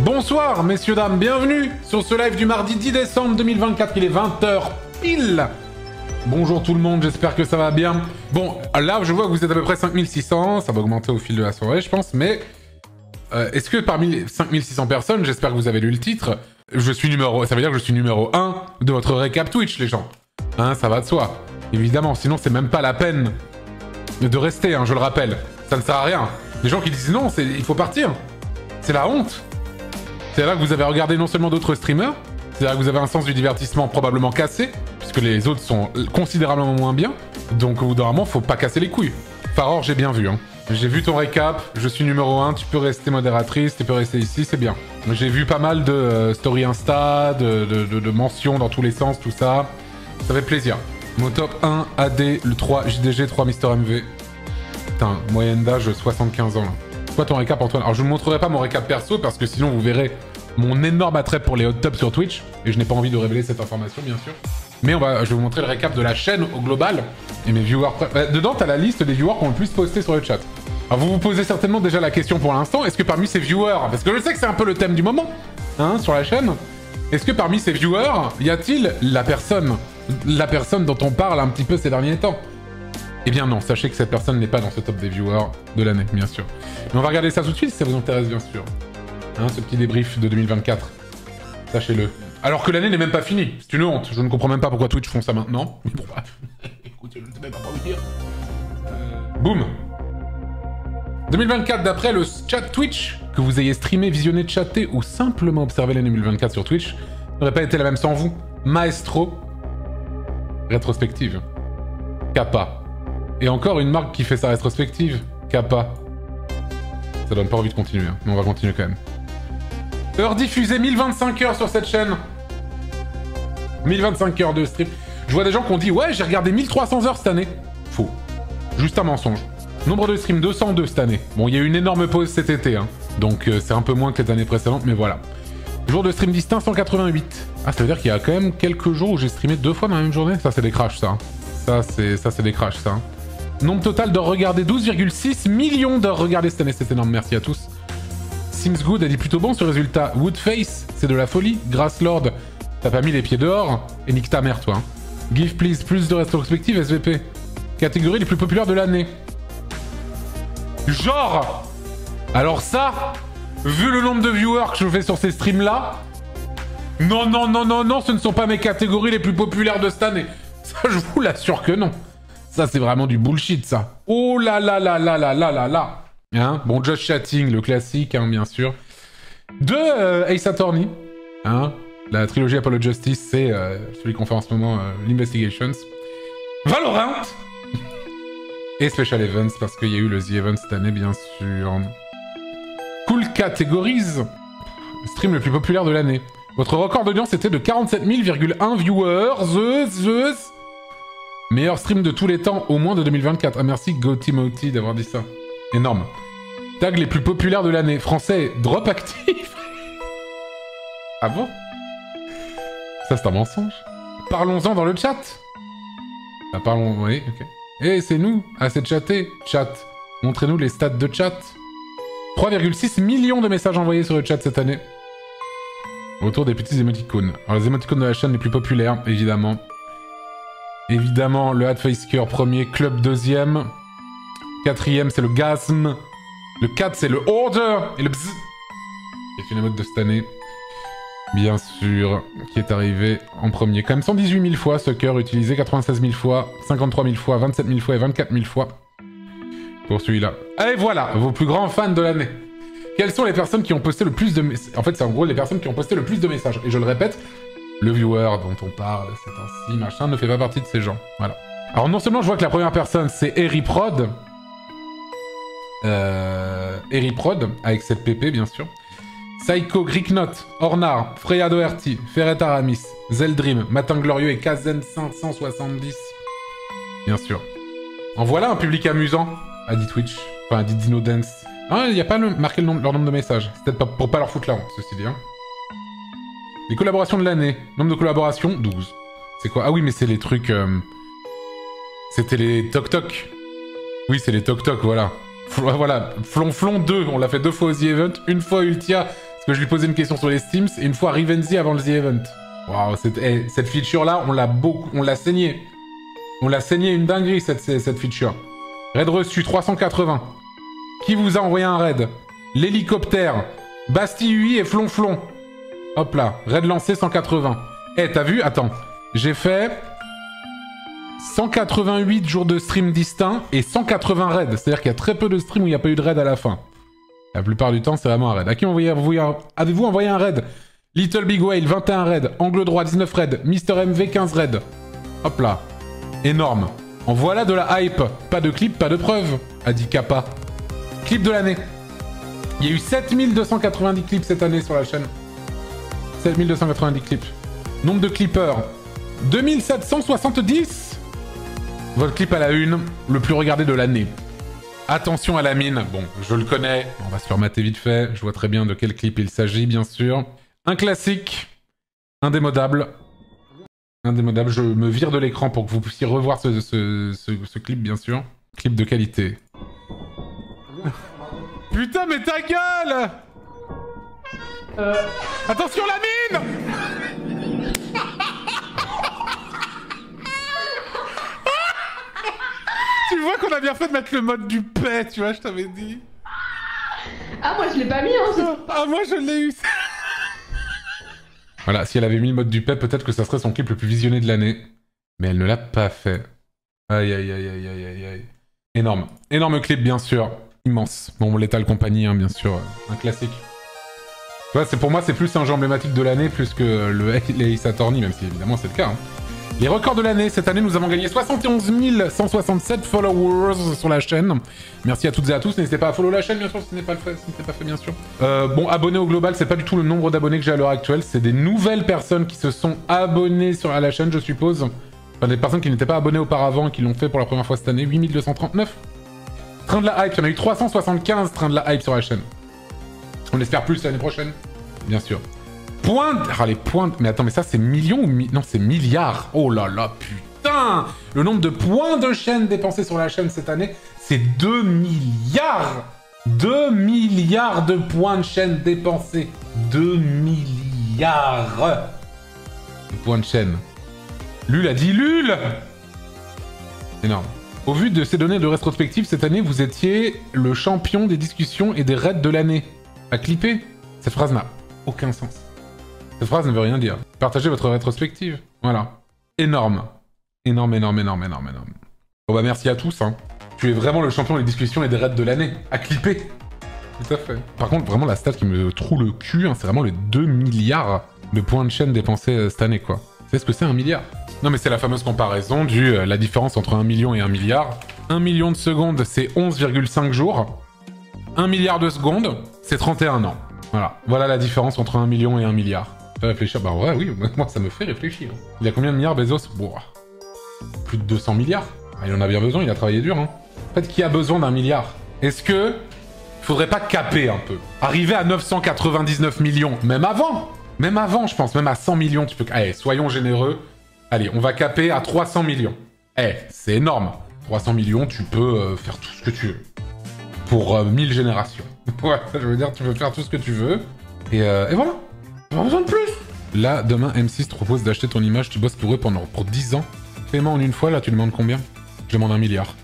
Bonsoir messieurs dames, bienvenue sur ce live du mardi 10 décembre 2024, il est 20h pile. Bonjour tout le monde, j'espère que ça va bien. Bon, là je vois que vous êtes à peu près 5600, ça va augmenter au fil de la soirée je pense, mais est-ce que parmi les 5600 personnes, j'espère que vous avez lu le titre, ça veut dire que je suis numéro 1 de votre récap Twitch les gens. Hein, ça va de soi, évidemment, sinon c'est même pas la peine de rester, hein, je le rappelle, ça ne sert à rien. Les gens qui disent non, il faut partir, c'est la honte. C'est là que vous avez regardé non seulement d'autres streamers, c'est là que vous avez un sens du divertissement probablement cassé, puisque les autres sont considérablement moins bien, donc au bout d'un moment, faut pas casser les couilles. Faror, j'ai bien vu, hein. J'ai vu ton récap, je suis numéro 1, tu peux rester modératrice, tu peux rester ici, c'est bien. J'ai vu pas mal de story Insta, de mentions dans tous les sens, tout ça. Ça fait plaisir. Mon top 1, AD, le 3, JDG, 3 Mister MV. Putain, moyenne d'âge 75 ans là. C'est quoi ton récap Antoine? Alors je ne vous montrerai pas mon récap perso parce que sinon vous verrez mon énorme attrait pour les hot tubs sur Twitch. Et je n'ai pas envie de révéler cette information bien sûr. Mais je vais vous montrer le récap de la chaîne au global. Et mes viewers... dedans t'as la liste des viewers qui ont le plus posté sur le chat. Alors vous vous posez certainement déjà la question pour l'instant. Est-ce que parmi ces viewers, parce que je sais que c'est un peu le thème du moment, hein, sur la chaîne. Est-ce que parmi ces viewers, y a-t-il la personne dont on parle un petit peu ces derniers temps? Eh bien non, sachez que cette personne n'est pas dans ce top des viewers de l'année, bien sûr. Mais on va regarder ça tout de suite si ça vous intéresse, bien sûr. Hein, ce petit débrief de 2024. Sachez-le. Alors que l'année n'est même pas finie. C'est une honte. Je ne comprends même pas pourquoi Twitch font ça maintenant. Mais bon, bref. Écoute, je ne sais même pas quoi vous dire. Boum. 2024, d'après le chat Twitch, que vous ayez streamé, visionné, chatté ou simplement observé l'année 2024 sur Twitch, n'aurait pas été la même sans vous. Maestro. Rétrospective. Kappa. Et encore une marque qui fait sa rétrospective. Kappa. Ça donne pas envie de continuer, hein, mais on va continuer quand même. Heure diffusée, 1025 heures sur cette chaîne. 1025 heures de stream. Je vois des gens qui ont dit « Ouais, j'ai regardé 1300 heures cette année. » Faux. Juste un mensonge. Nombre de streams, 202 cette année. Bon, il y a eu une énorme pause cet été, hein. Donc c'est un peu moins que les années précédentes, mais voilà. Jour de stream distinct, 188. Ah, ça veut dire qu'il y a quand même quelques jours où j'ai streamé 2 fois dans la même journée. Ça, c'est des crashs, ça. Ça, c'est des crashs, ça. Nombre total d'heures regardées, 12,6 millions d'heures regardées cette année. C'est énorme, merci à tous. Sims Good a dit plutôt bon ce résultat. Woodface, c'est de la folie. Grasslord, t'as pas mis les pieds dehors. Et nique ta mère, toi. Hein. Give please, plus de rétrospective SVP. Catégorie les plus populaires de l'année. Genre. Alors ça, vu le nombre de viewers que je fais sur ces streams-là, non, non, non, non, non, ce ne sont pas mes catégories les plus populaires de cette année. Ça, je vous l'assure que non. Ça, c'est vraiment du bullshit, ça. Oh là là là là là là là là. Hein, bon, Just Chatting, le classique, hein, bien sûr. De Ace Attorney. Hein, la trilogie Apollo Justice, c'est celui qu'on fait en ce moment, l'Investigations. Valorant. Et Special Events, parce qu'il y a eu le The Event cette année, bien sûr. Cool Categories. Stream le plus populaire de l'année. Votre record d'audience était de 47 000,1 viewers. Meilleur stream de tous les temps, au moins de 2024. Ah merci GoTimothy d'avoir dit ça. Énorme. Tag les plus populaires de l'année. Français, drop actif. Ah bon? Ça c'est un mensonge. Parlons-en dans le chat. Ah parlons, oui, ok. Eh c'est nous, assez de chatter. Chat. Montrez-nous les stats de chat. 3,6 millions de messages envoyés sur le chat cette année. Autour des petits émoticônes. Alors les émoticônes de la chaîne les plus populaires, évidemment. Évidemment, le Hatfaceker premier, Club deuxième. 4e, c'est le Gasm. Le 4, c'est le Order. Et le Bzz. Qui est une émote de cette année. Bien sûr, qui est arrivé en premier. Quand même 118 000 fois, ce cœur utilisé. 96 000 fois, 53 000 fois, 27 000 fois et 24 000 fois. Pour celui-là. Et voilà, vos plus grands fans de l'année. Quelles sont les personnes qui ont posté le plus de... En fait, c'est en gros les personnes qui ont posté le plus de messages. Et je le répète, le viewer dont on parle, c'est ainsi, machin, ne fait pas partie de ces gens. Voilà. Alors non seulement je vois que la première personne, c'est Eriprod. Eriprod, avec cette PP, bien sûr. Psycho, Greeknot, Ornar, Freya Doherty, Ferret Aramis, Zeldream, Matin Glorieux et Kazen 570. Bien sûr. En voilà un public amusant, a dit Twitch. Enfin, a dit Dino Dance. Ah, il n'y a pas marqué leur nombre de messages. C'est peut-être pas pour pas leur foutre la honte, ceci dit. Hein. Les collaborations de l'année. Nombre de collaborations, 12. C'est quoi? Ah oui, mais c'est les trucs... C'était les Toc Toc. Oui, c'est les Toc Toc, voilà. Voilà. Flonflon 2, on l'a fait 2 fois aux The Event, 1 fois Ultia, parce que je lui posais une question sur les Steams et une fois Rivenzi avant le The Event. Waouh, cette feature-là, on l'a saigné. On l'a saigné une dinguerie, cette feature. Raid reçu, 380. Qui vous a envoyé un raid? L'hélicoptère, Bastille UI et Flonflon. Hop là, raid lancé, 180. Eh, t'as vu? Attends, j'ai fait 188 jours de stream distincts et 180 raids. C'est-à-dire qu'il y a très peu de streams où il n'y a pas eu de raid à la fin. La plupart du temps, c'est vraiment un raid. À qui avez-vous envoyé un raid? Little Big Whale, 21 raids. Angle droit, 19 raids. Mister MV, 15 raids. Hop là. Énorme. En voilà de la hype. Pas de clip, pas de preuve, a dit Kappa. Clip de l'année. Il y a eu 7290 clips cette année sur la chaîne. 7290 clips. Nombre de clippers. 2770. Votre clip à la une, le plus regardé de l'année. Attention à la mine. Bon, je le connais. On va se le remater vite fait. Je vois très bien de quel clip il s'agit, bien sûr. Un classique. Indémodable. Indémodable. Je me vire de l'écran pour que vous puissiez revoir ce clip, bien sûr. Clip de qualité. Putain, mais ta gueule! Attention la mine! Tu vois qu'on a bien fait de mettre le mode du paix, tu vois, je t'avais dit. Ah, moi je l'ai pas mis, hein. Ah, moi je l'ai eu. Voilà, si elle avait mis le mode du paix, peut-être que ça serait son clip le plus visionné de l'année. Mais elle ne l'a pas fait. Aïe, aïe, aïe, aïe, aïe, aïe, aïe. Énorme. Énorme clip, bien sûr. Immense. Bon, Lethal Company, hein, bien sûr. Un classique. Tu vois, pour moi, c'est plus un jeu emblématique de l'année, plus que les Ace Attorney, même si évidemment c'est le cas. Hein. Les records de l'année, cette année, nous avons gagné 71 167 followers sur la chaîne. Merci à toutes et à tous. N'hésitez pas à follow la chaîne, bien sûr, si ce n'est pas fait, bien sûr. Bon, abonnés au global, c'est pas du tout le nombre d'abonnés que j'ai à l'heure actuelle. C'est des nouvelles personnes qui se sont abonnées à la chaîne, je suppose. Enfin, des personnes qui n'étaient pas abonnées auparavant et qui l'ont fait pour la première fois cette année. 8239. Train de la hype, il y en a eu 375 trains de la hype sur la chaîne. On espère plus l'année prochaine, bien sûr. Pointe. Ah, les pointes. Mais attends, mais ça, c'est millions ou... Non, c'est milliards. Oh là là, putain. Le nombre de points de chaîne dépensés sur la chaîne cette année, c'est 2 milliards. 2 milliards de points de chaîne dépensés. 2 milliards de points de chaîne. Lul a dit Lul. Énorme. Au vu de ces données de rétrospective, cette année, vous étiez le champion des discussions et des raids de l'année. À clipper. Cette phrase n'a aucun sens. Cette phrase ne veut rien dire. Partagez votre rétrospective. Voilà. Énorme. Énorme, énorme, énorme, énorme, énorme. Bon bah merci à tous, hein. Tu es vraiment le champion des discussions et des raids de l'année. À clipper. Tout à fait. Par contre, vraiment, la stat qui me troue le cul, hein, c'est vraiment les 2 milliards de points de chaîne dépensés cette année, quoi. Tu sais ce que c'est, 1 milliard? Non, mais c'est la fameuse comparaison la différence entre 1 million et 1 milliard. 1 million de secondes, c'est 11,5 jours. 1 milliard de secondes, c'est 31 ans. Voilà. Voilà la différence entre 1 million et 1 milliard. Fait réfléchir. Bah ouais, oui, moi ça me fait réfléchir. Il a combien de milliards, Bezos? Bon, plus de 200 milliards. Ah, il en a bien besoin, il a travaillé dur, hein. En fait, qui a besoin d'un milliard? Est-ce que faudrait pas caper un peu? Arriver à 999 millions, même avant, je pense, même à 100 millions, tu peux... Allez, soyons généreux. Allez, on va caper à 300 millions. Eh, c'est énorme. 300 millions, tu peux faire tout ce que tu veux. Pour 1000 générations. Ouais, je veux dire, tu peux faire tout ce que tu veux. Et voilà. Pas besoin de plus. Là, demain, M6 te propose d'acheter ton image, tu bosses pour eux pour 10 ans. Paiement en une fois, là, tu demandes combien? Je demande 1 milliard.